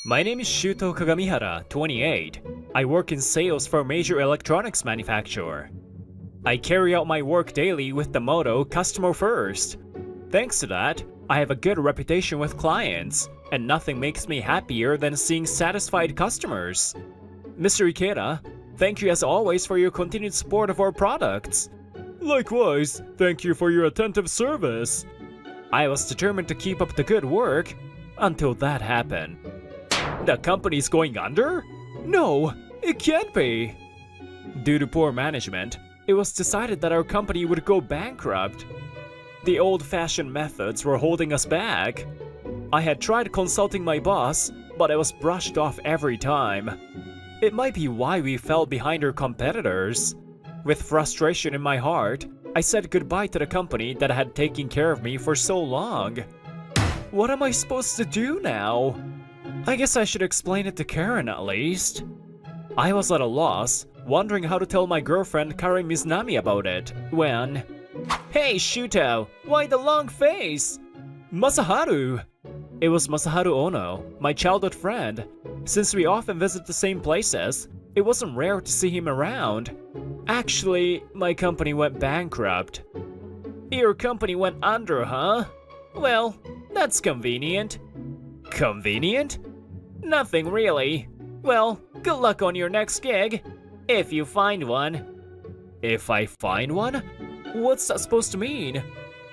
My name is Shuto Kagamihara, 28. I work in sales for a major electronics manufacturer. I carry out my work daily with the motto customer first. Thanks to that, I have a good reputation with clients, and nothing makes me happier than seeing satisfied customers. Mr. Ikeda, thank you as always for your continued support of our products. Likewise, thank you for your attentive service. I was determined to keep up the good work until that happened. The company's going under? No, it can't be. Due to poor management, it was decided that our company would go bankrupt. The old-fashioned methods were holding us back. I had tried consulting my boss, but I was brushed off every time. It might be why we fell behind our competitors. With frustration in my heart, I said goodbye to the company that had taken care of me for so long. What am I supposed to do now? I guess I should explain it to Karen at least. I was at a loss, wondering how to tell my girlfriend Karen Mizunami about it, when... Hey Shuto, why the long face? Masaharu! It was Masaharu Ono, my childhood friend. Since we often visit the same places, it wasn't rare to see him around. Actually, my company went bankrupt. Your company went under, huh? Well, that's convenient. Convenient? Nothing really. Well, good luck on your next gig, if you find one. If I find one? What's that supposed to mean?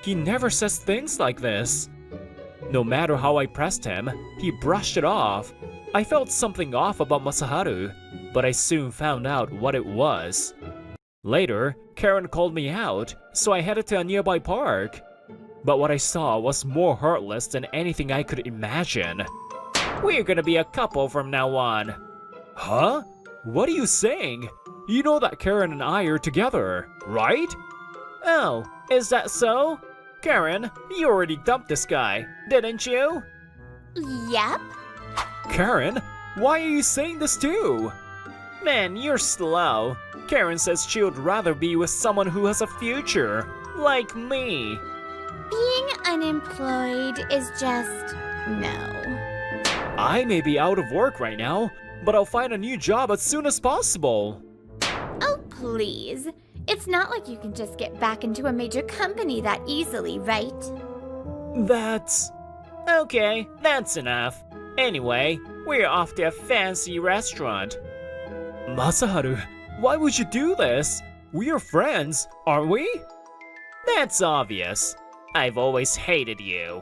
He never says things like this. No matter how I pressed him, he brushed it off. I felt something off about Masaharu, but I soon found out what it was. Later, Karen called me out, so I headed to a nearby park. But what I saw was more heartless than anything I could imagine. We're gonna be a couple from now on. Huh? What are you saying? You know that Karen and I are together, right? Oh, is that so? Karen, you already dumped this guy, didn't you? Yep. Karen, why are you saying this too? Man, you're slow. Karen says she would rather be with someone who has a future, like me. Being unemployed is just... no. I may be out of work right now, but I'll find a new job as soon as possible. Oh, please. It's not like you can just get back into a major company that easily, right? That's... Okay, that's enough. Anyway, we're off to a fancy restaurant. Masaharu, why would you do this? We are friends, aren't we? That's obvious. I've always hated you.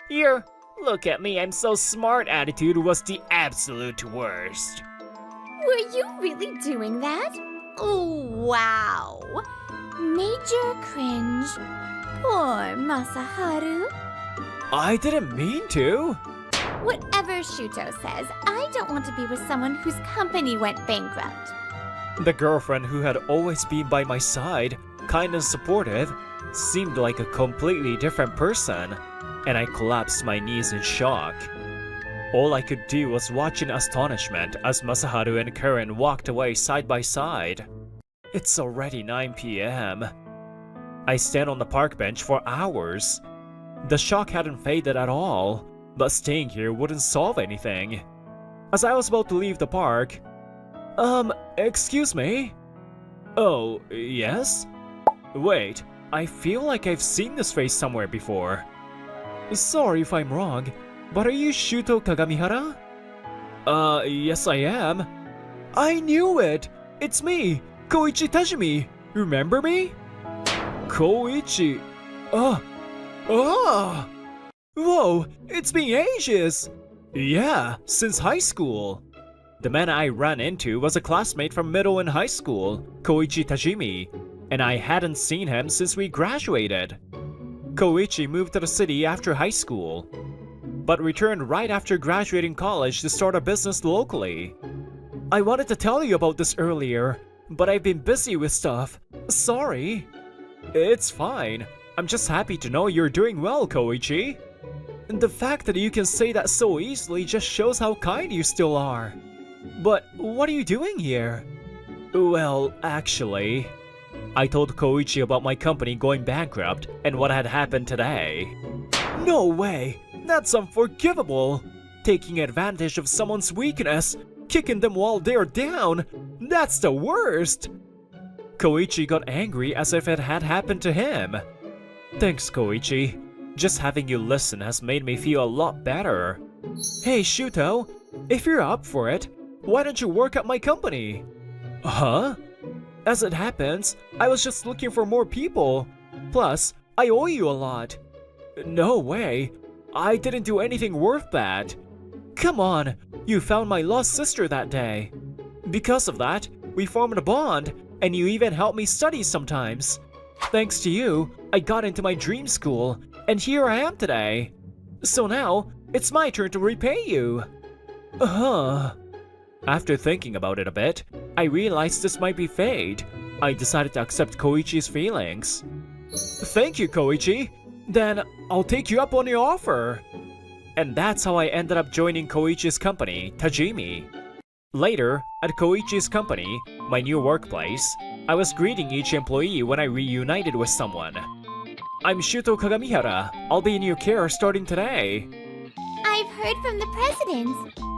Your "look at me, I'm so smart" attitude was the absolute worst. Were you really doing that? Oh, wow. Major cringe. Poor Masaharu. I didn't mean to. Whatever Shuto says, I don't want to be with someone whose company went bankrupt. The girlfriend who had always been by my side, kind and supportive, seemed like a completely different person, and I collapsed my knees in shock. All I could do was watch in astonishment as Masaharu and Karen walked away side by side. It's already 9 p.m. I stand on the park bench for hours. The shock hadn't faded at all, but staying here wouldn't solve anything. As I was about to leave the park, excuse me? Oh, yes? Wait, I feel like I've seen this face somewhere before. Sorry if I'm wrong, but are you Shuto Kagamihara? Yes I am. I knew it! It's me, Koichi Tajimi! Remember me? Koichi... Whoa, it's been ages! Yeah, since high school. The man I ran into was a classmate from middle and high school, Koichi Tajimi, and I hadn't seen him since we graduated. Koichi moved to the city after high school, but returned right after graduating college to start a business locally. I wanted to tell you about this earlier, but I've been busy with stuff. Sorry. It's fine. I'm just happy to know you're doing well, Koichi. The fact that you can say that so easily just shows how kind you still are. But what are you doing here? Well, actually, I told Koichi about my company going bankrupt and what had happened today. No way! That's unforgivable! Taking advantage of someone's weakness, kicking them while they're down, that's the worst! Koichi got angry as if it had happened to him. Thanks, Koichi. Just having you listen has made me feel a lot better. Hey, Shuto, if you're up for it, why don't you work at my company? Huh? As it happens, I was just looking for more people. Plus, I owe you a lot. No way. I didn't do anything worth that. Come on, you found my lost sister that day. Because of that, we formed a bond, and you even help me study sometimes. Thanks to you, I got into my dream school, and here I am today. So now, it's my turn to repay you. After thinking about it a bit, I realized this might be fate. I decided to accept Koichi's feelings. Thank you, Koichi. Then I'll take you up on your offer. And that's how I ended up joining Koichi's company, Tajimi. Later, at Koichi's company, my new workplace, I was greeting each employee when I reunited with someone. I'm Shuto Kagamihara. I'll be in your care starting today. I've heard from the president.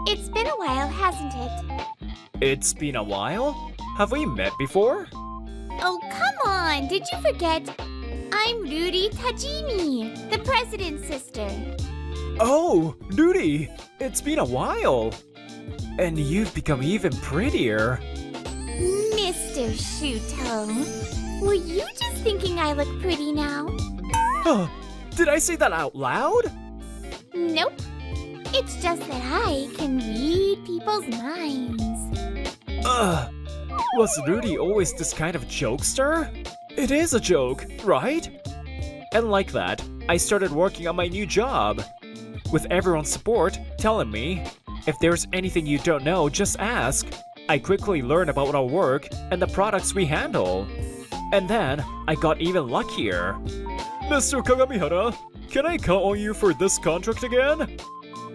It's been a while, hasn't it? It's been a while? Have we met before? Oh, come on! Did you forget? I'm Ruri Tajimi, the president's sister. Oh, Ruri! It's been a while! And you've become even prettier. Mr. Shuto, were you just thinking I look pretty now? Did I say that out loud? Nope. It's just that I can read people's minds. Was Rudy always this kind of jokester? It is a joke, right? And like that, I started working on my new job. With everyone's support telling me, if there's anything you don't know, just ask. I quickly learned about our work and the products we handle. And then, I got even luckier. Mr. Kagamihara, can I count on you for this contract again?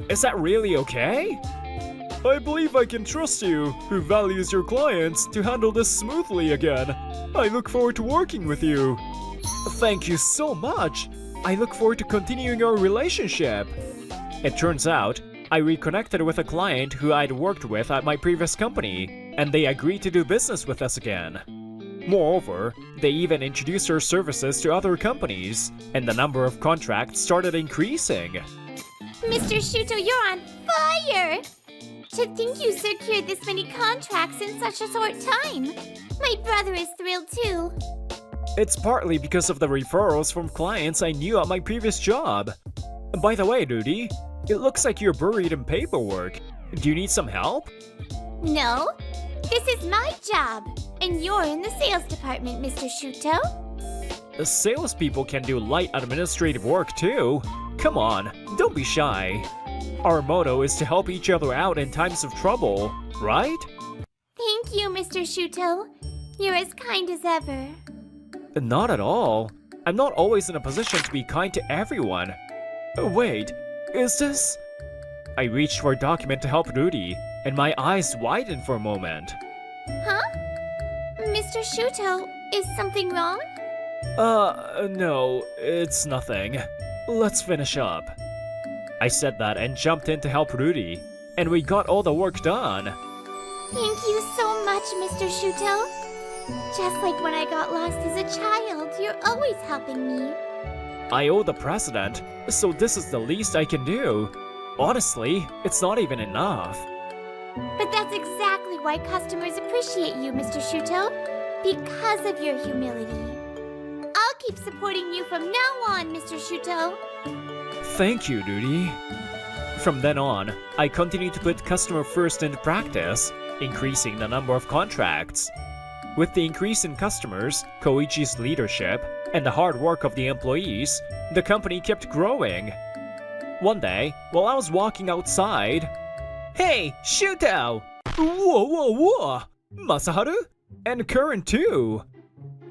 Is that really okay? I believe I can trust you, who values your clients, to handle this smoothly again. I look forward to working with you. Thank you so much. I look forward to continuing our relationship. It turns out, I reconnected with a client who I'd worked with at my previous company, and they agreed to do business with us again. Moreover, they even introduced our services to other companies, and the number of contracts started increasing. Mr. Shuto, you're on fire! To think you secured this many contracts in such a short time. My brother is thrilled too. It's partly because of the referrals from clients I knew at my previous job. By the way, Rudy, it looks like you're buried in paperwork. Do you need some help? No, this is my job, and you're in the sales department, Mr. Shuto. The salespeople can do light administrative work too. Come on, don't be shy. Our motto is to help each other out in times of trouble, right? Thank you, Mr. Shuto. You're as kind as ever. Not at all. I'm not always in a position to be kind to everyone. Wait, is this... I reached for a document to help Rudy, and my eyes widened for a moment. Huh? Mr. Shuto, is something wrong? No, it's nothing. Let's finish up. I said that and jumped in to help Rudy, and we got all the work done. Thank you so much, Mr. Shuto. Just like when I got lost as a child, you're always helping me. I owe the president, so this is the least I can do. Honestly, it's not even enough. But that's exactly why customers appreciate you, Mr. Shuto. Because of your humility. I'll keep supporting you from now on, Mr. Shuto. Thank you, Rudy. From then on, I continued to put customer first into practice, increasing the number of contracts. With the increase in customers, Koichi's leadership, and the hard work of the employees, the company kept growing. One day, while I was walking outside... Hey, Shuto! Whoa! Masaharu? And Curran too!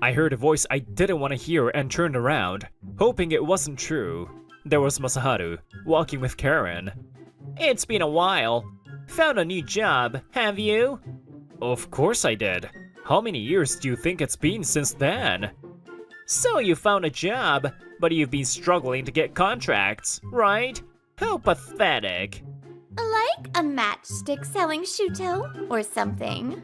I heard a voice I didn't want to hear and turned around, hoping it wasn't true. There was Masaharu, walking with Karen. It's been a while. Found a new job, have you? Of course I did. How many years do you think it's been since then? So you found a job, but you've been struggling to get contracts, right? How pathetic. Like a matchstick selling Shuto or something.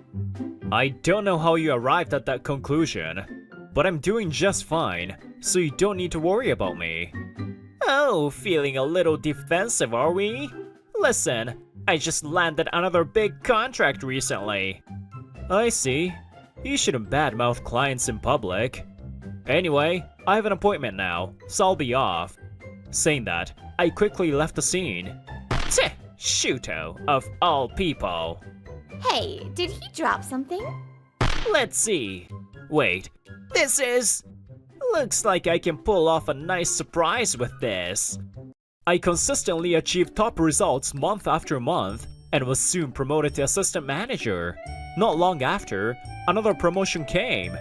I don't know how you arrived at that conclusion, but I'm doing just fine, so you don't need to worry about me. Oh, feeling a little defensive, are we? Listen, I just landed another big contract recently. I see. You shouldn't badmouth clients in public. Anyway, I have an appointment now, so I'll be off. Saying that, I quickly left the scene. Tch, Shuto, of all people. Hey, did he drop something? Let's see. Wait, this is... Looks like I can pull off a nice surprise with this. I consistently achieved top results month after month and was soon promoted to assistant manager. Not long after, another promotion came.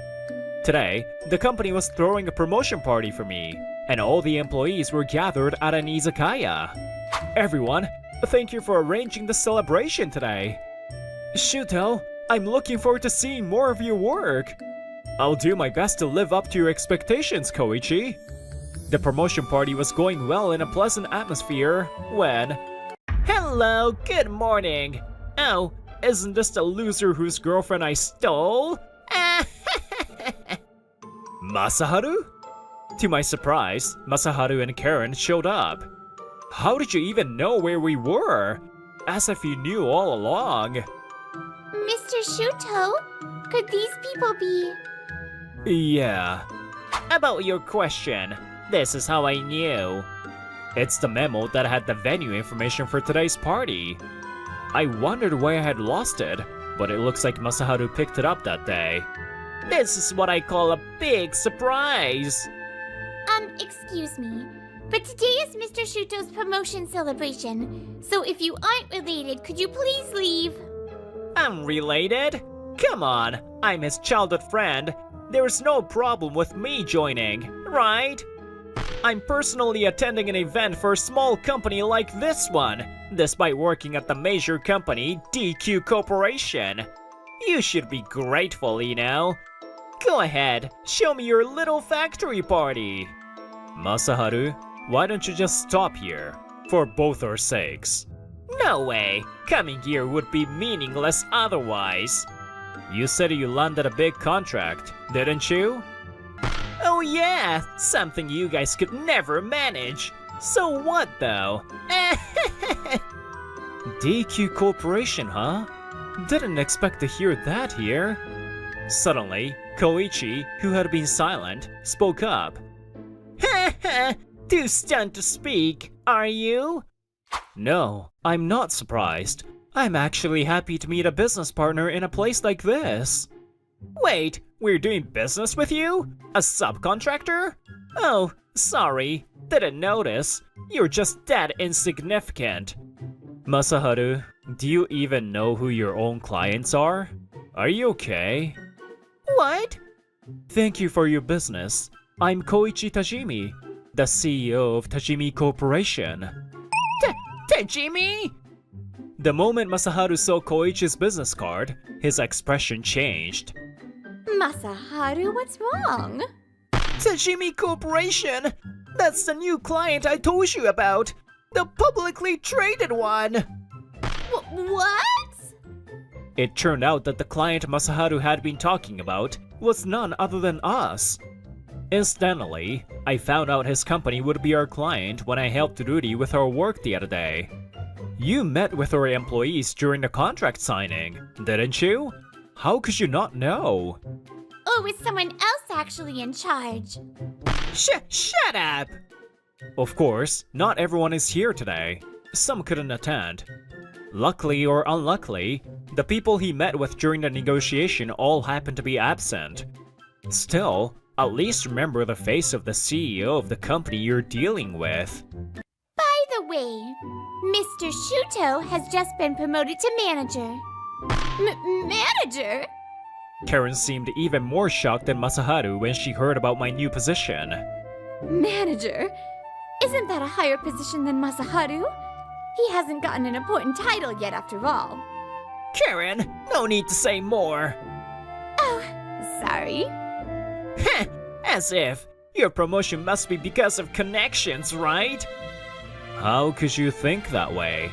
Today, the company was throwing a promotion party for me, and all the employees were gathered at an izakaya. Everyone, thank you for arranging the celebration today. Shuto, I'm looking forward to seeing more of your work. I'll do my best to live up to your expectations, Koichi. The promotion party was going well in a pleasant atmosphere when... Hello, good morning. Oh, isn't this the loser whose girlfriend I stole? Masaharu? To my surprise, Masaharu and Karen showed up. How did you even know where we were? As if you knew all along. Mr. Shuto, could these people be... Yeah. About your question, this is how I knew. It's the memo that had the venue information for today's party. I wondered why I had lost it, but it looks like Masaharu picked it up that day. This is what I call a big surprise. Excuse me, but today is Mr. Shuto's promotion celebration, so if you aren't related, could you please leave? I'm related? Come on, I'm his childhood friend. There's no problem with me joining, right? I'm personally attending an event for a small company like this one, despite working at the major company, DQ Corporation. You should be grateful, you know. Go ahead, show me your little factory party. Masaharu, why don't you just stop here? For both our sakes. No way! Coming here would be meaningless otherwise. You said you landed a big contract, didn't you? Oh yeah, something you guys could never manage. So what though? DQ Corporation, huh? Didn't expect to hear that here. Suddenly, Koichi, who had been silent, spoke up. Too stunned to speak, are you? No, I'm not surprised. I'm actually happy to meet a business partner in a place like this. Wait, we're doing business with you? A subcontractor? Oh, sorry, didn't notice. You're just that insignificant. Masaharu, do you even know who your own clients are? Are you okay? What? Thank you for your business. I'm Koichi Tajimi, the CEO of Tajimi Corporation. Tajimi? The moment Masaharu saw Koichi's business card, his expression changed. Masaharu, what's wrong? Tajimi Corporation! That's the new client I told you about! The publicly traded one! What? It turned out that the client Masaharu had been talking about was none other than us. Incidentally, I found out his company would be our client when I helped Rudy with our work the other day. You met with our employees during the contract signing, didn't you? How could you not know? Oh, is someone else actually in charge? Shut up! Of course, not everyone is here today. Some couldn't attend. Luckily or unluckily, the people he met with during the negotiation all happened to be absent. Still, at least remember the face of the CEO of the company you're dealing with. By the way, Mr. Shuto has just been promoted to manager. Manager? Karen seemed even more shocked than Masaharu when she heard about my new position. Manager? Isn't that a higher position than Masaharu? He hasn't gotten an important title yet after all. Karen, no need to say more. Oh, sorry. Heh, as if. Your promotion must be because of connections, right? How could you think that way?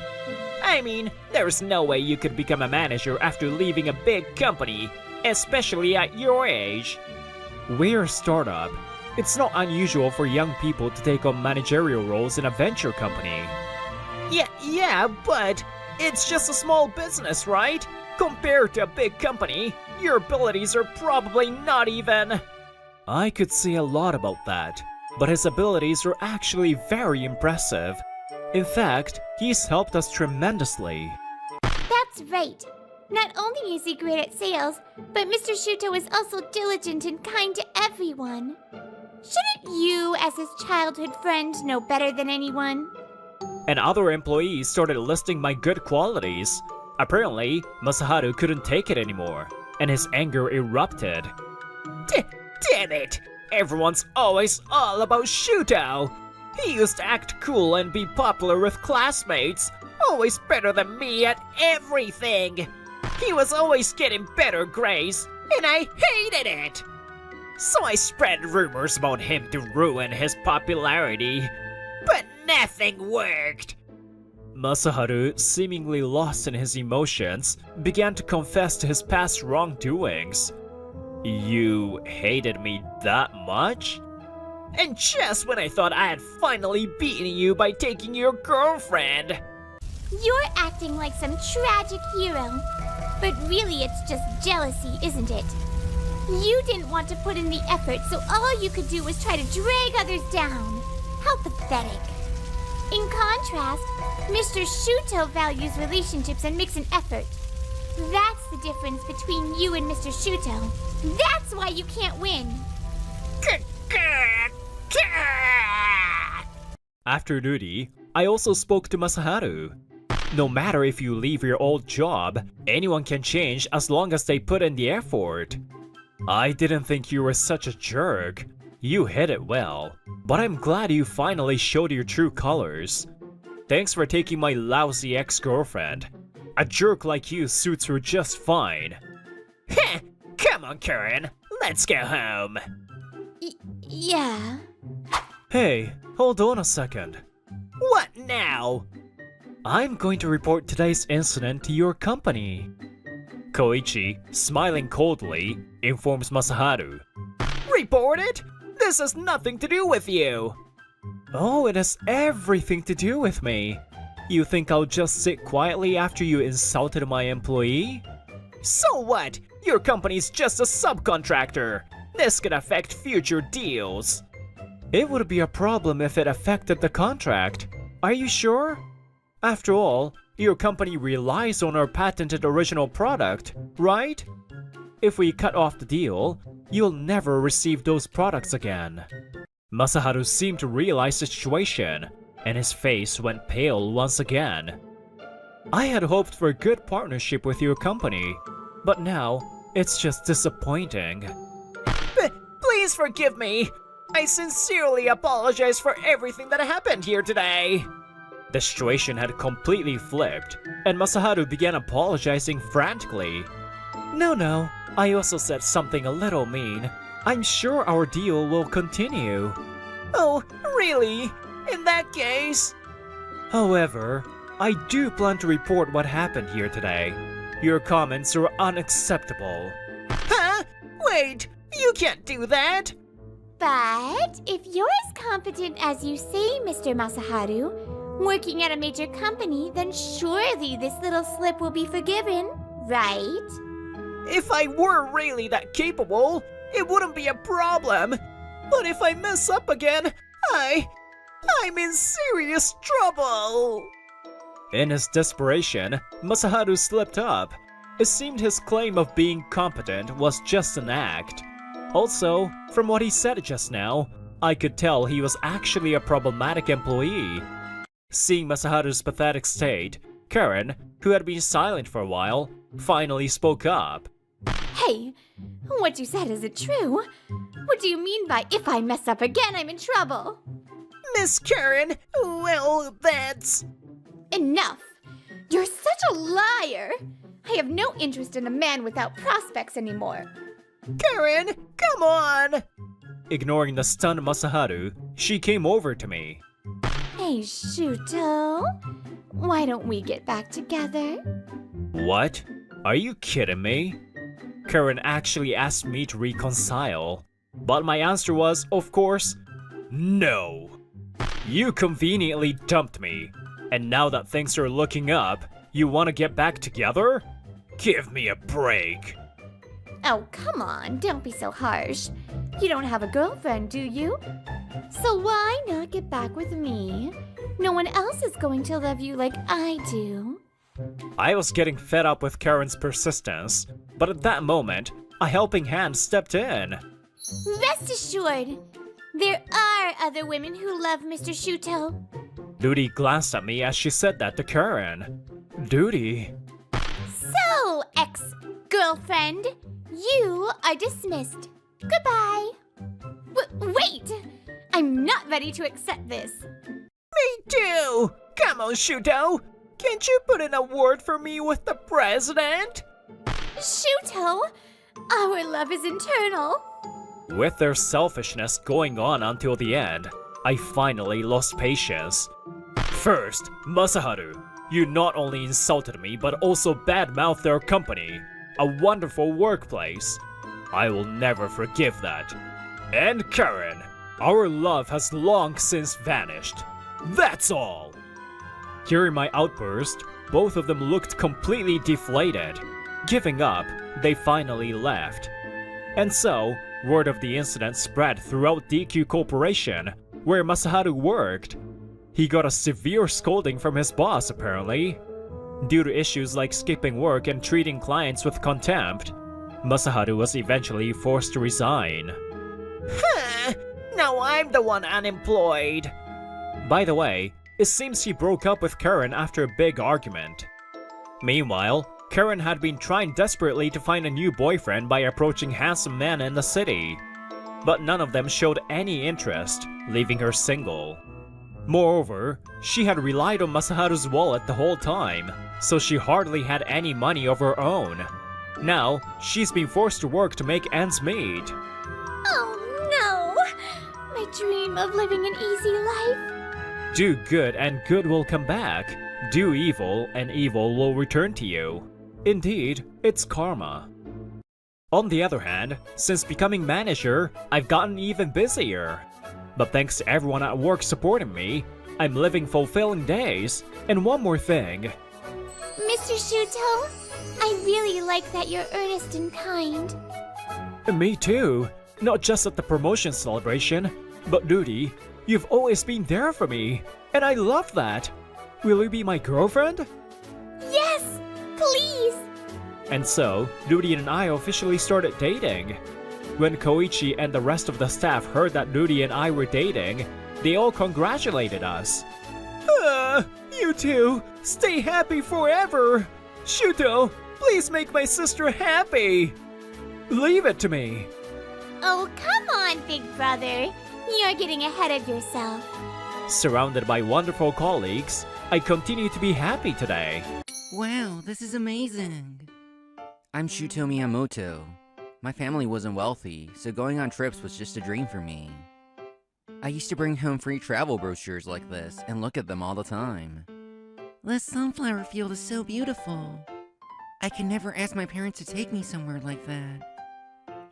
I mean, there's no way you could become a manager after leaving a big company, especially at your age. We're a startup. It's not unusual for young people to take on managerial roles in a venture company. Yeah, but it's just a small business, right? Compared to a big company, your abilities are probably not even... I could say a lot about that, but his abilities are actually very impressive. In fact, he's helped us tremendously. That's right. Not only is he great at sales, but Mr. Shuto is also diligent and kind to everyone. Shouldn't you, as his childhood friend, know better than anyone? And other employees started listing my good qualities. Apparently, Masaharu couldn't take it anymore, and his anger erupted. Damn it! Everyone's always all about Shuto! He used to act cool and be popular with classmates, always better than me at everything! He was always getting better grades, and I hated it! So I spread rumors about him to ruin his popularity, but nothing worked. Masaharu, seemingly lost in his emotions, began to confess to his past wrongdoings. You hated me that much? And just when I thought I had finally beaten you by taking your girlfriend. You're acting like some tragic hero, but really it's just jealousy, isn't it? You didn't want to put in the effort, so all you could do was try to drag others down. How pathetic. In contrast, Mr. Shuto values relationships and makes an effort. That's the difference between you and Mr. Shuto. That's why you can't win. After duty, I also spoke to Masaharu. No matter if you leave your old job, anyone can change as long as they put in the effort. I didn't think you were such a jerk. You hid it well, but I'm glad you finally showed your true colors. Thanks for taking my lousy ex-girlfriend. A jerk like you suits her just fine. Heh! Come on, Karen. Let's go home. Yeah. Hey, hold on a second. What now? I'm going to report today's incident to your company. Koichi, smiling coldly, informs Masaharu. Report it? This has nothing to do with you. Oh, it has everything to do with me. You think I'll just sit quietly after you insulted my employee? So what? Your company's just a subcontractor. This could affect future deals. It would be a problem if it affected the contract. Are you sure? After all, your company relies on our patented original product, right? If we cut off the deal, you'll never receive those products again. Masaharu seemed to realize the situation, and his face went pale once again. I had hoped for a good partnership with your company, but now it's just disappointing. Please forgive me! I sincerely apologize for everything that happened here today! The situation had completely flipped, and Masaharu began apologizing frantically. No, I also said something a little mean. I'm sure our deal will continue. Oh, really? In that case? However, I do plan to report what happened here today. Your comments are unacceptable. Huh? Wait, you can't do that! But if you're as competent as you say, Mr. Masaharu, working at a major company, then surely this little slip will be forgiven, right? If I were really that capable, it wouldn't be a problem. But if I mess up again, I'm in serious trouble. In his desperation, Masaharu slipped up. It seemed his claim of being competent was just an act. Also, from what he said just now, I could tell he was actually a problematic employee. Seeing Masaharu's pathetic state, Karen, who had been silent for a while, finally spoke up. Hey, what you said isn't true. What do you mean by if I mess up again, I'm in trouble? Miss Karen, well, that's... Enough! You're such a liar! I have no interest in a man without prospects anymore. Karen, come on! Ignoring the stunned Masaharu, she came over to me. Hey, Shuto. Why don't we get back together? What? Are you kidding me? Karen actually asked me to reconcile, but my answer was, of course, no. You conveniently dumped me, and now that things are looking up, you want to get back together? Give me a break. Oh, come on, don't be so harsh. You don't have a girlfriend, do you? So why not get back with me? No one else is going to love you like I do. I was getting fed up with Karen's persistence, but at that moment, a helping hand stepped in. Rest assured, there are other women who love Mr. Shuto. Duty glanced at me as she said that to Karen. Duty? So, ex-girlfriend, you are dismissed. Goodbye. Wait! I'm not ready to accept this. Me too! Come on, Shuto! Can't you put in a word for me with the president? Shuto, our love is internal. With their selfishness going on until the end, I finally lost patience. First, Masaharu, you not only insulted me but also badmouthed their company. A wonderful workplace. I will never forgive that. And Karen, our love has long since vanished. That's all! Hearing my outburst, both of them looked completely deflated. Giving up, they finally left. And so, word of the incident spread throughout DQ Corporation, where Masaharu worked. He got a severe scolding from his boss, apparently. Due to issues like skipping work and treating clients with contempt, Masaharu was eventually forced to resign. Huh, now I'm the one unemployed. By the way, it seems he broke up with Karen after a big argument. Meanwhile, Karen had been trying desperately to find a new boyfriend by approaching handsome men in the city. But none of them showed any interest, leaving her single. Moreover, she had relied on Masaharu's wallet the whole time, so she hardly had any money of her own. Now, she's been forced to work to make ends meet. Oh no! My dream of living an easy life. Do good and good will come back. Do evil and evil will return to you. Indeed, it's karma. On the other hand, since becoming manager, I've gotten even busier. But thanks to everyone at work supporting me, I'm living fulfilling days. And one more thing. Mr. Shuto, I really like that you're earnest and kind. Me too. Not just at the promotion celebration, but Duty, you've always been there for me. And I love that. Will you be my girlfriend? Yes, please. And so, Duty and I officially started dating. When Koichi and the rest of the staff heard that Duty and I were dating, they all congratulated us. You two, stay happy forever! Shuto, please make my sister happy! Leave it to me! Oh, come on, big brother. You're getting ahead of yourself. Surrounded by wonderful colleagues, I continue to be happy today. Wow, this is amazing! I'm Shuto Miyamoto. My family wasn't wealthy, so going on trips was just a dream for me. I used to bring home free travel brochures like this and look at them all the time. This sunflower field is so beautiful. I can never ask my parents to take me somewhere like that.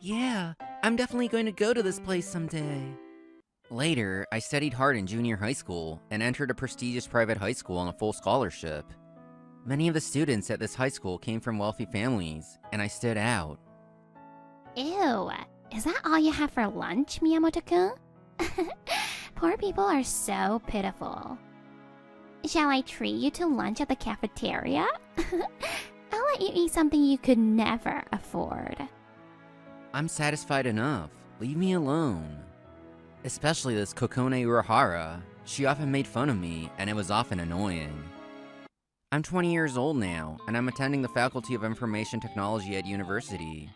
Yeah, I'm definitely going to go to this place someday. Later, I studied hard in junior high school and entered a prestigious private high school on a full scholarship. Many of the students at this high school came from wealthy families, and I stood out. Ew, is that all you have for lunch, Miyamoto-kun? Poor people are so pitiful. Shall I treat you to lunch at the cafeteria? I'll let you eat something you could never afford. I'm satisfied enough. Leave me alone. Especially this Kokone Urahara. She often made fun of me, and it was often annoying. I'm 20 years old now, and I'm attending the Faculty of Information Technology at university.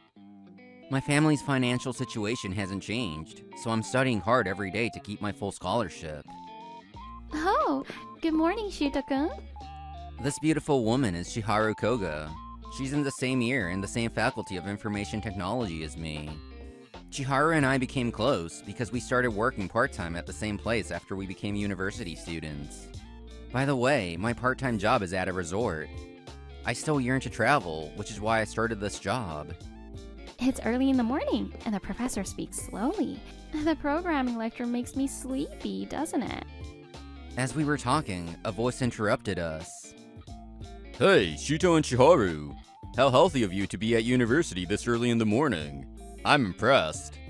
My family's financial situation hasn't changed, so I'm studying hard every day to keep my full scholarship. Oh, good morning, Shuto-kun. This beautiful woman is Shiharu Koga. She's in the same year in the same Faculty of Information Technology as me. Chiharu and I became close because we started working part-time at the same place after we became university students. By the way, my part-time job is at a resort. I still yearn to travel, which is why I started this job. It's early in the morning, and the professor speaks slowly. The programming lecture makes me sleepy, doesn't it? As we were talking, a voice interrupted us. Hey, Shuto and Chiharu. How healthy of you to be at university this early in the morning. I'm impressed.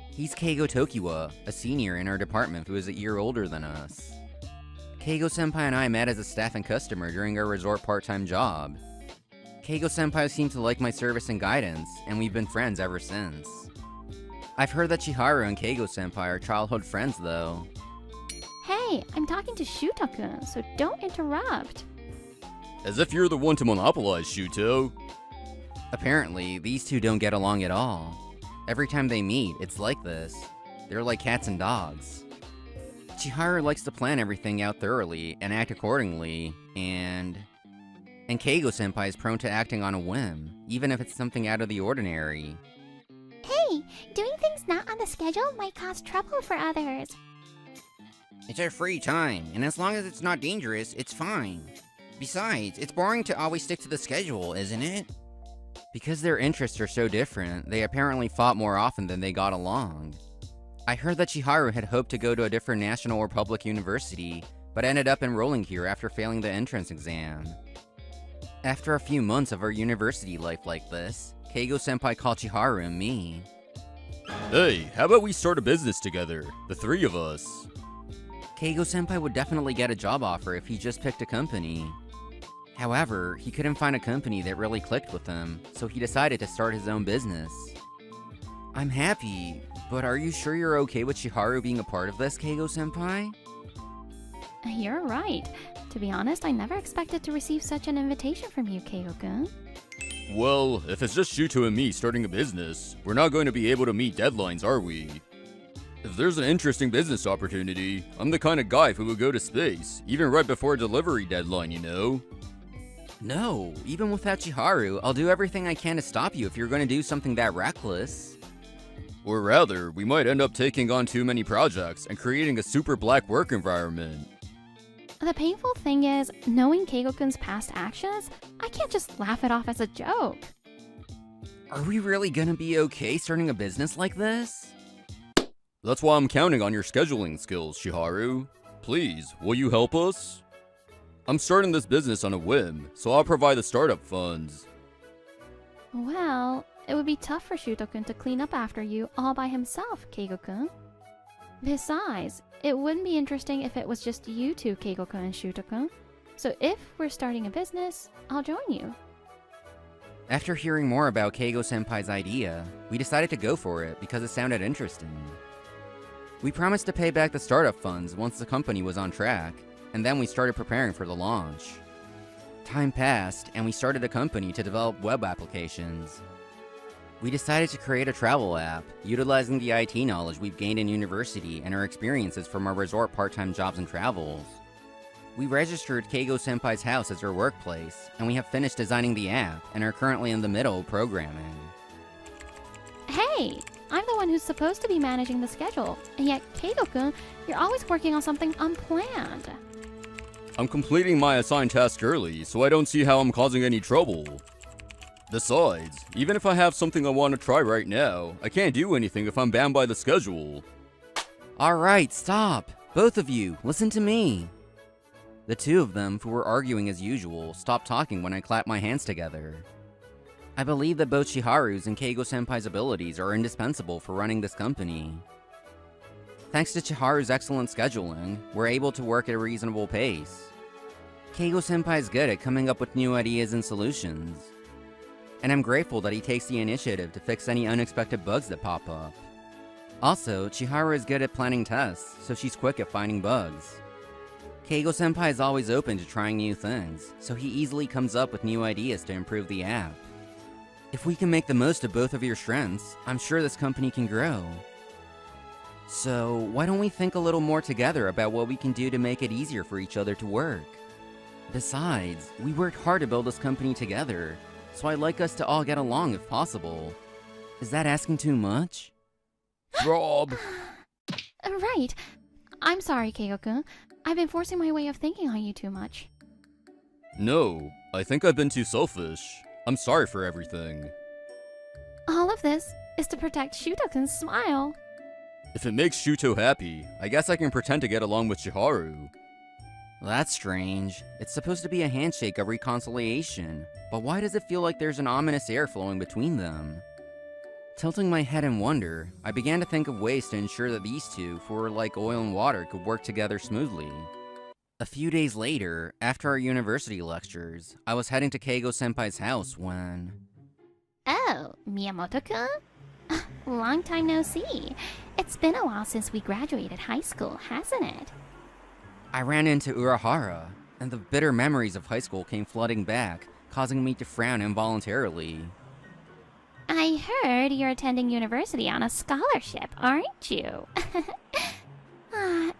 He's Keigo Tokiwa, a senior in our department who is a year older than us. Keigo-senpai and I met as a staff and customer during our resort part-time job. Keigo-senpai seemed to like my service and guidance, and we've been friends ever since. I've heard that Chiharu and Keigo-senpai are childhood friends, though. Hey, I'm talking to Shuto-kun, so don't interrupt. As if you're the one to monopolize, Shuto. Apparently, these two don't get along at all. Every time they meet, it's like this. They're like cats and dogs. Chiharu likes to plan everything out thoroughly and act accordingly, and Keigo-senpai is prone to acting on a whim, even if it's something out of the ordinary. Hey, doing things not on the schedule might cause trouble for others. It's our free time, and as long as it's not dangerous, it's fine. Besides, it's boring to always stick to the schedule, isn't it? Because their interests are so different, they apparently fought more often than they got along. I heard that Chiharu had hoped to go to a different national or public university, but ended up enrolling here after failing the entrance exam. After a few months of our university life like this, Keigo-senpai called Chiharu and me. Hey, how about we start a business together, the three of us? Keigo-senpai would definitely get a job offer if he just picked a company. However, he couldn't find a company that really clicked with him, so he decided to start his own business. I'm happy, but are you sure you're okay with Chiharu being a part of this, Keigo-senpai? You're right. To be honest, I never expected to receive such an invitation from you, Keigo-kun. Well, if it's just Shuto and me starting a business, we're not going to be able to meet deadlines, are we? If there's an interesting business opportunity, I'm the kind of guy who would go to space, even right before a delivery deadline, you know? No, even without Chiharu, I'll do everything I can to stop you if you're going to do something that reckless. Or rather, we might end up taking on too many projects and creating a super black work environment. The painful thing is, knowing Keigo-kun's past actions, I can't just laugh it off as a joke. Are we really gonna be okay starting a business like this? That's why I'm counting on your scheduling skills, Chiharu. Please, will you help us? I'm starting this business on a whim, so I'll provide the startup funds. Well, it would be tough for Shuto-kun to clean up after you all by himself, Keigo-kun. Besides, it wouldn't be interesting if it was just you two, Keigo-kun and Shuto-kun. So if we're starting a business, I'll join you. After hearing more about Keigo-senpai's idea, we decided to go for it because it sounded interesting. We promised to pay back the startup funds once the company was on track, and then we started preparing for the launch. Time passed, and we started a company to develop web applications. We decided to create a travel app, utilizing the IT knowledge we've gained in university and our experiences from our resort part-time jobs and travels. We registered Keigo-senpai's house as our workplace, and we have finished designing the app and are currently in the middle of programming. Hey, I'm the one who's supposed to be managing the schedule, and yet Keigo-kun, you're always working on something unplanned. I'm completing my assigned task early, so I don't see how I'm causing any trouble. Besides, even if I have something I want to try right now, I can't do anything if I'm bound by the schedule. Alright, stop! Both of you, listen to me! The two of them, who were arguing as usual, stopped talking when I clapped my hands together. I believe that both Chiharu's and Keigo-senpai's abilities are indispensable for running this company. Thanks to Chiharu's excellent scheduling, we're able to work at a reasonable pace. Keigo-senpai is good at coming up with new ideas and solutions. And I'm grateful that he takes the initiative to fix any unexpected bugs that pop up. Also, Chiharu is good at planning tests, so she's quick at finding bugs. Keigo-senpai is always open to trying new things, so he easily comes up with new ideas to improve the app. If we can make the most of both of your strengths, I'm sure this company can grow. So, why don't we think a little more together about what we can do to make it easier for each other to work? Besides, we worked hard to build this company together, so I'd like us to all get along if possible. Is that asking too much? Rob! Right. I'm sorry, Keigo-kun. I've been forcing my way of thinking on you too much. No, I think I've been too selfish. I'm sorry for everything. All of this is to protect Shuto-kun's smile. If it makes Shuto happy, I guess I can pretend to get along with Chiharu. That's strange. It's supposed to be a handshake of reconciliation, but why does it feel like there's an ominous air flowing between them? Tilting my head in wonder, I began to think of ways to ensure that these two, who were like oil and water, could work together smoothly. A few days later, after our university lectures, I was heading to Keigo-senpai's house when... Oh, Miyamoto-kun? Long time no see. It's been a while since we graduated high school, hasn't it? I ran into Urahara, and the bitter memories of high school came flooding back, causing me to frown involuntarily. I heard you're attending university on a scholarship, aren't you?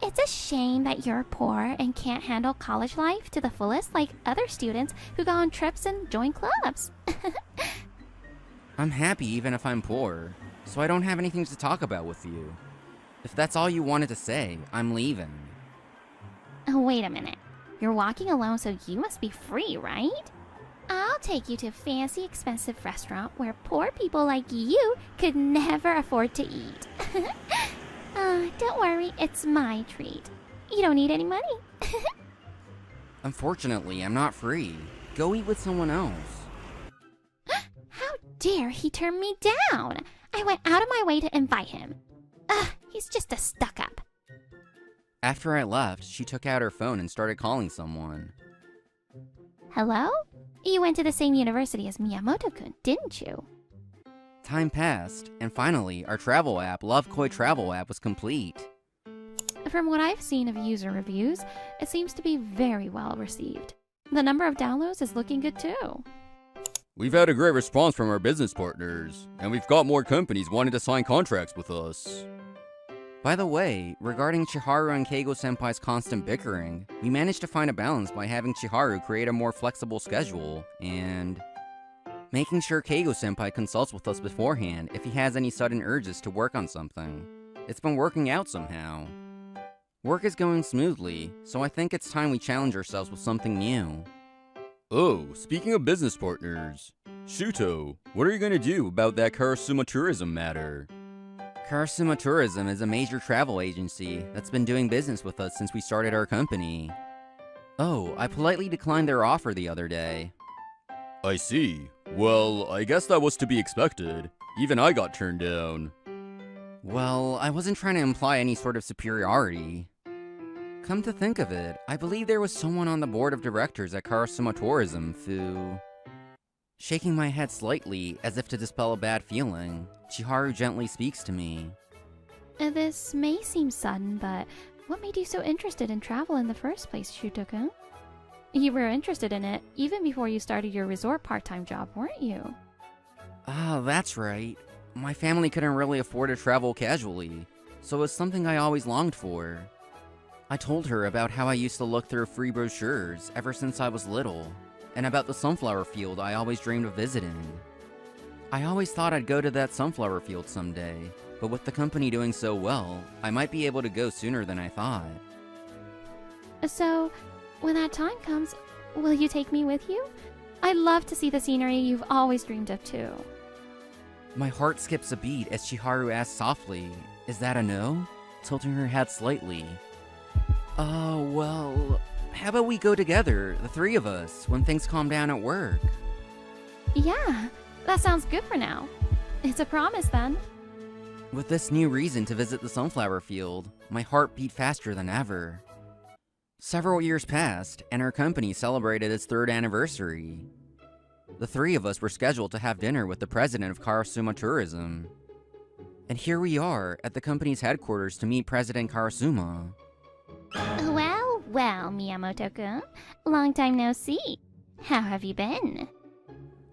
It's a shame that you're poor and can't handle college life to the fullest like other students who go on trips and join clubs. I'm happy even if I'm poor, so I don't have anything to talk about with you. If that's all you wanted to say, I'm leaving. Oh, wait a minute. You're walking alone, so you must be free, right? I'll take you to a fancy, expensive restaurant where poor people like you could never afford to eat. Don't worry, it's my treat. You don't need any money. Unfortunately, I'm not free. Go eat with someone else. How dare he turn me down? I went out of my way to invite him. He's just a stuck-up. After I left, she took out her phone and started calling someone. Hello? You went to the same university as Miyamoto-kun, didn't you? Time passed, and finally, our travel app, Love Koi Travel app, was complete. From what I've seen of user reviews, it seems to be very well received. The number of downloads is looking good too. We've had a great response from our business partners, and we've got more companies wanting to sign contracts with us. By the way, regarding Chiharu and Keigo-senpai's constant bickering, we managed to find a balance by having Chiharu create a more flexible schedule, and making sure Keigo-senpai consults with us beforehand if he has any sudden urges to work on something. It's been working out somehow. Work is going smoothly, so I think it's time we challenge ourselves with something new. Oh, speaking of business partners, Shuto, what are you going to do about that Karasuma tourism matter? Karasuma Tourism is a major travel agency that's been doing business with us since we started our company. Oh, I politely declined their offer the other day. I see. Well, I guess that was to be expected. Even I got turned down. Well, I wasn't trying to imply any sort of superiority. Come to think of it, I believe there was someone on the board of directors at Karasuma Tourism who... Shaking my head slightly, as if to dispel a bad feeling, Chiharu gently speaks to me. This may seem sudden, but what made you so interested in travel in the first place, Shuto-kun? You were interested in it even before you started your resort part-time job, weren't you? Ah, that's right. My family couldn't really afford to travel casually, so it was something I always longed for. I told her about how I used to look through free brochures ever since I was little, and about the sunflower field I always dreamed of visiting. I always thought I'd go to that sunflower field someday, but with the company doing so well, I might be able to go sooner than I thought. So, when that time comes, will you take me with you? I'd love to see the scenery you've always dreamed of too. My heart skips a beat as Chiharu asks softly, "Is that a no?" tilting her head slightly. Oh, well, how about we go together, the three of us, when things calm down at work? Yeah, that sounds good for now. It's a promise then. With this new reason to visit the sunflower field, my heart beat faster than ever. Several years passed, and our company celebrated its 3rd anniversary. The three of us were scheduled to have dinner with the president of Karasuma Tourism. And here we are, at the company's headquarters to meet President Karasuma. Well, Miyamoto-kun. Long time no see. How have you been?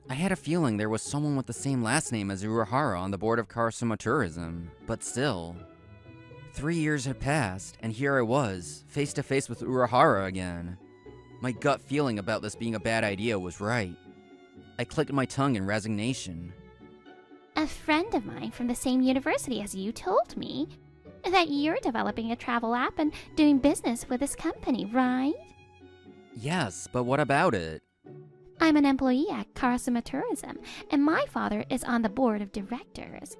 I had a feeling there was someone with the same last name as Urahara on the board of Karasuma Tourism, but still. 3 years had passed, and here I was, face to face with Urahara again. My gut feeling about this being a bad idea was right. I clicked my tongue in resignation. A friend of mine from the same university as you told me. that you're developing a travel app and doing business with this company, right? Yes, but what about it? I'm an employee at Karasuma Tourism, and my father is on the board of directors.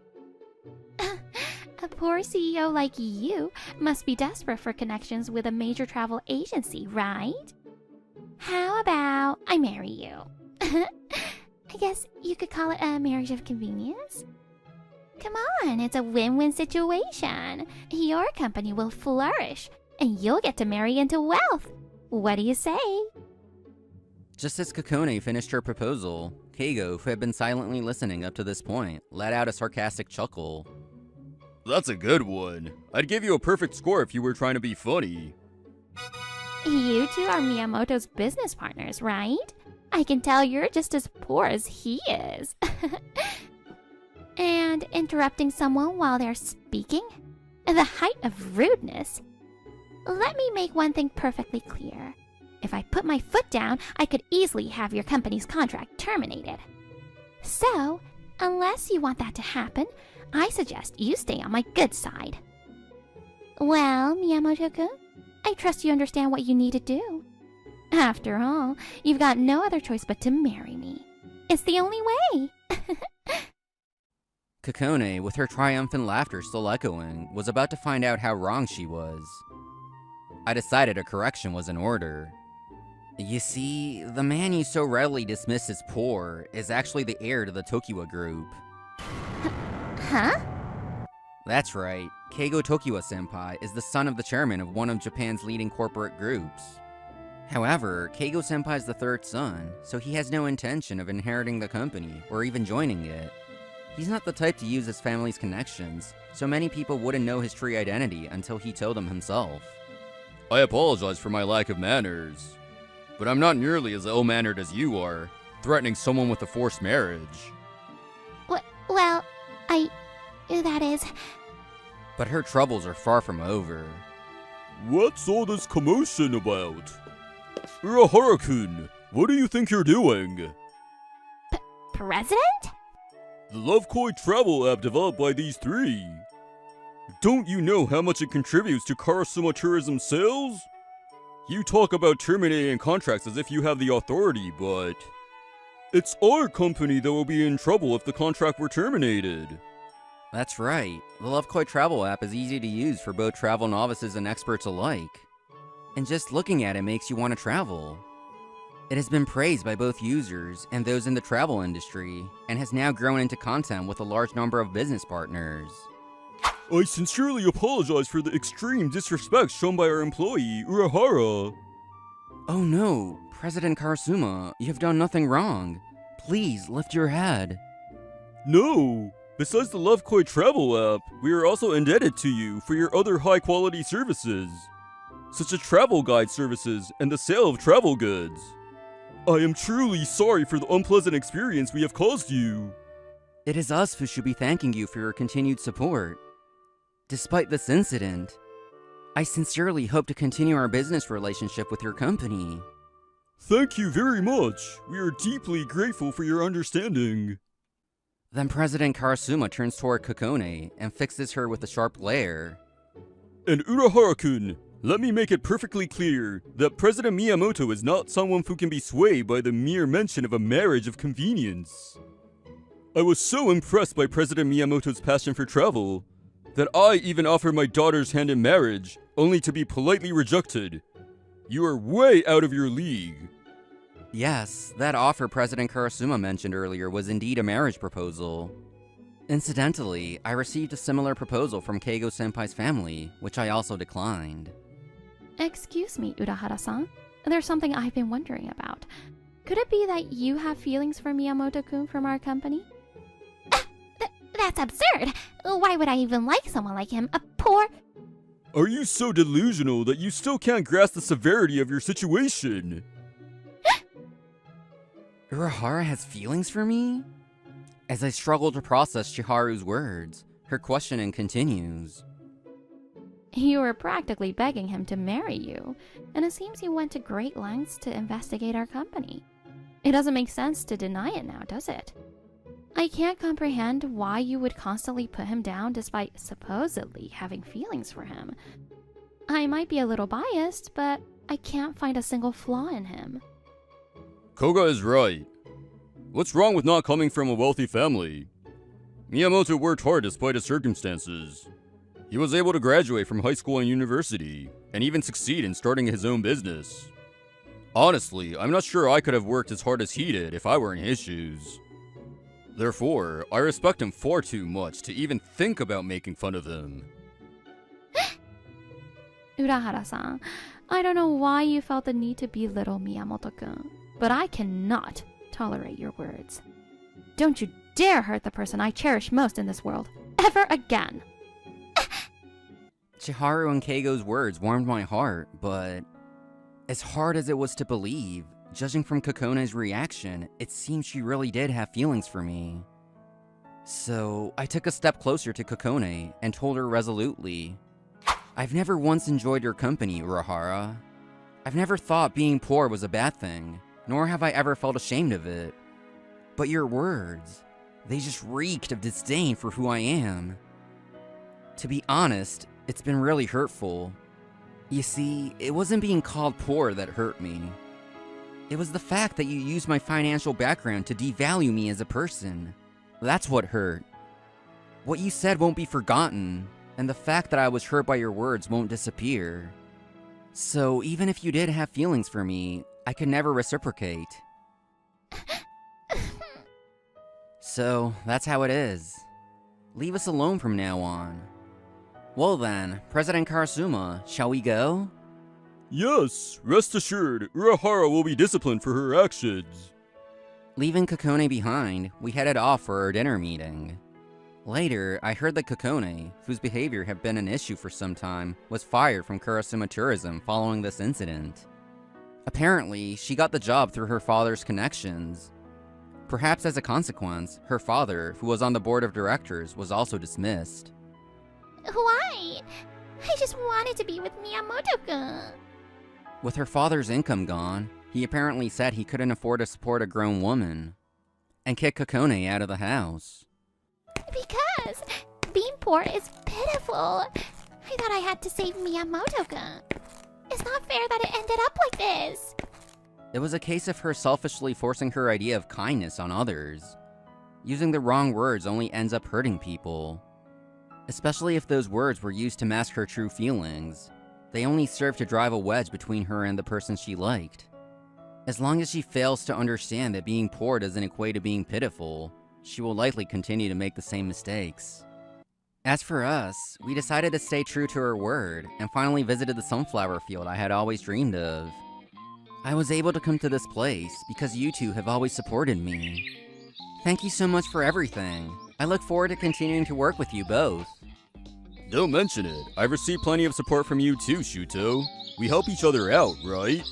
A poor CEO like you must be desperate for connections with a major travel agency, right? How about I marry you? I guess you could call it a marriage of convenience? Come on, it's a win-win situation. Your company will flourish, and you'll get to marry into wealth. What do you say? Just as Kokone finished her proposal, Keigo, who had been silently listening up to this point, let out a sarcastic chuckle. That's a good one. I'd give you a perfect score if you were trying to be funny. You two are Miyamoto's business partners, right? I can tell you're just as poor as he is. And interrupting someone while they're speaking? The height of rudeness. Let me make one thing perfectly clear. If I put my foot down, I could easily have your company's contract terminated. So, unless you want that to happen, I suggest you stay on my good side. Well, Miyamoto-kun, I trust you understand what you need to do. After all, you've got no other choice but to marry me. It's the only way. Kokone, with her triumphant laughter still echoing, was about to find out how wrong she was. I decided a correction was in order. You see, the man you so readily dismiss as poor is actually the heir to the Tokiwa group. Huh? That's right, Keigo Tokiwa-senpai is the son of the chairman of one of Japan's leading corporate groups. However, Keigo-senpai is the third son, so he has no intention of inheriting the company or even joining it. He's not the type to use his family's connections, so many people wouldn't know his true identity until he told them himself. I apologize for my lack of manners, but I'm not nearly as ill-mannered as you are, threatening someone with a forced marriage. Well, that is... But her troubles are far from over. What's all this commotion about? Urahara-kun, what do you think you're doing? President? The Love Koi travel app developed by these three. Don't you know how much it contributes to Karasuma Tourism sales? You talk about terminating contracts as if you have the authority, but... it's our company that will be in trouble if the contract were terminated. That's right, the Love Koi travel app is easy to use for both travel novices and experts alike. And just looking at it makes you want to travel. It has been praised by both users and those in the travel industry, and has now grown into content with a large number of business partners. I sincerely apologize for the extreme disrespect shown by our employee, Urahara. Oh no, President Karasuma, you have done nothing wrong. Please, lift your head. No! Besides the Love Koi travel app, we are also indebted to you for your other high-quality services, such as travel guide services and the sale of travel goods. I am truly sorry for the unpleasant experience we have caused you. It is us who should be thanking you for your continued support. Despite this incident, I sincerely hope to continue our business relationship with your company. Thank you very much. We are deeply grateful for your understanding. Then President Karasuma turns toward Kokone and fixes her with a sharp glare. And Urahara-kun, let me make it perfectly clear that President Miyamoto is not someone who can be swayed by the mere mention of a marriage of convenience. I was so impressed by President Miyamoto's passion for travel that I even offered my daughter's hand in marriage, only to be politely rejected. You are way out of your league. Yes, that offer President Karasuma mentioned earlier was indeed a marriage proposal. Incidentally, I received a similar proposal from Keigo-senpai's family, which I also declined. Excuse me, Urahara-san. There's something I've been wondering about. Could it be that you have feelings for Miyamoto-kun from our company? That's absurd. Why would I even like someone like him? A poor... Are you so delusional that you still can't grasp the severity of your situation? Urahara has feelings for me? As I struggle to process Chiharu's words, her questioning continues. You were practically begging him to marry you, and it seems he went to great lengths to investigate our company. It doesn't make sense to deny it now, does it? I can't comprehend why you would constantly put him down despite supposedly having feelings for him. I might be a little biased, but I can't find a single flaw in him. Koga is right. What's wrong with not coming from a wealthy family? Miyamoto worked hard despite his circumstances. He was able to graduate from high school and university, and even succeed in starting his own business. Honestly, I'm not sure I could have worked as hard as he did if I were in his shoes. Therefore, I respect him far too much to even think about making fun of him. Urahara-san, I don't know why you felt the need to belittle Miyamoto-kun, but I cannot tolerate your words. Don't you dare hurt the person I cherish most in this world, ever again! Chiharu and Keigo's words warmed my heart, but as hard as it was to believe, judging from Kokone's reaction, it seemed she really did have feelings for me. So I took a step closer to Kokone and told her resolutely, I've never once enjoyed your company, Urahara. I've never thought being poor was a bad thing, nor have I ever felt ashamed of it. But your words, they just reeked of disdain for who I am. To be honest, it's been really hurtful. You see, it wasn't being called poor that hurt me. It was the fact that you used my financial background to devalue me as a person. That's what hurt. What you said won't be forgotten, and the fact that I was hurt by your words won't disappear. So even if you did have feelings for me, I could never reciprocate. So that's how it is. Leave us alone from now on. Well then, President Karasuma, shall we go? Yes, rest assured, Urahara will be disciplined for her actions. Leaving Kokone behind, we headed off for our dinner meeting. Later, I heard that Kokone, whose behavior had been an issue for some time, was fired from Karasuma Tourism following this incident. Apparently, she got the job through her father's connections. Perhaps as a consequence, her father, who was on the board of directors, was also dismissed. Why? I just wanted to be with Miyamoto-kun. With her father's income gone, he apparently said he couldn't afford to support a grown woman, and kicked Kokone out of the house. Because being poor is pitiful. I thought I had to save Miyamoto-kun. It's not fair that it ended up like this. It was a case of her selfishly forcing her idea of kindness on others. Using the wrong words only ends up hurting people. Especially if those words were used to mask her true feelings. They only serve to drive a wedge between her and the person she liked. As long as she fails to understand that being poor doesn't equate to being pitiful, she will likely continue to make the same mistakes. As for us, we decided to stay true to her word, and finally visited the sunflower field I had always dreamed of. I was able to come to this place because you two have always supported me. Thank you so much for everything. I look forward to continuing to work with you both. Don't mention it. I've received plenty of support from you too, Shuto. We help each other out, right?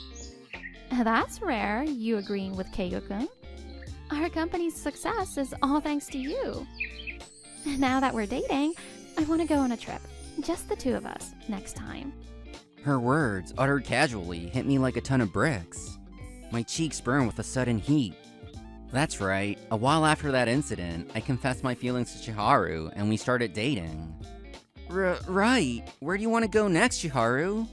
That's rare, you agreeing with Keigo-kun. Our company's success is all thanks to you. Now that we're dating, I want to go on a trip. Just the two of us, next time. Her words, uttered casually, hit me like a ton of bricks. My cheeks burned with a sudden heat. That's right, a while after that incident, I confessed my feelings to Chiharu, and we started dating. Right, where do you want to go next, Chiharu?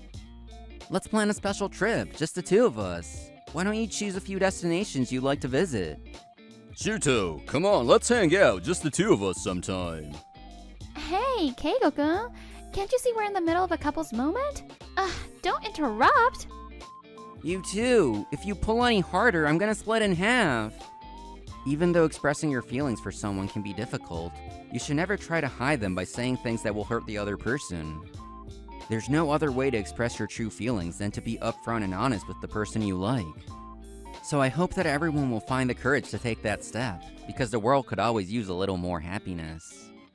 Let's plan a special trip, just the two of us. Why don't you choose a few destinations you'd like to visit? Shuto, come on, let's hang out, just the two of us sometime. Hey, Keigo-kun, can't you see we're in the middle of a couple's moment? Don't interrupt! You too! If you pull any harder, I'm gonna split in half! Even though expressing your feelings for someone can be difficult, you should never try to hide them by saying things that will hurt the other person. There's no other way to express your true feelings than to be upfront and honest with the person you like. So I hope that everyone will find the courage to take that step, because the world could always use a little more happiness.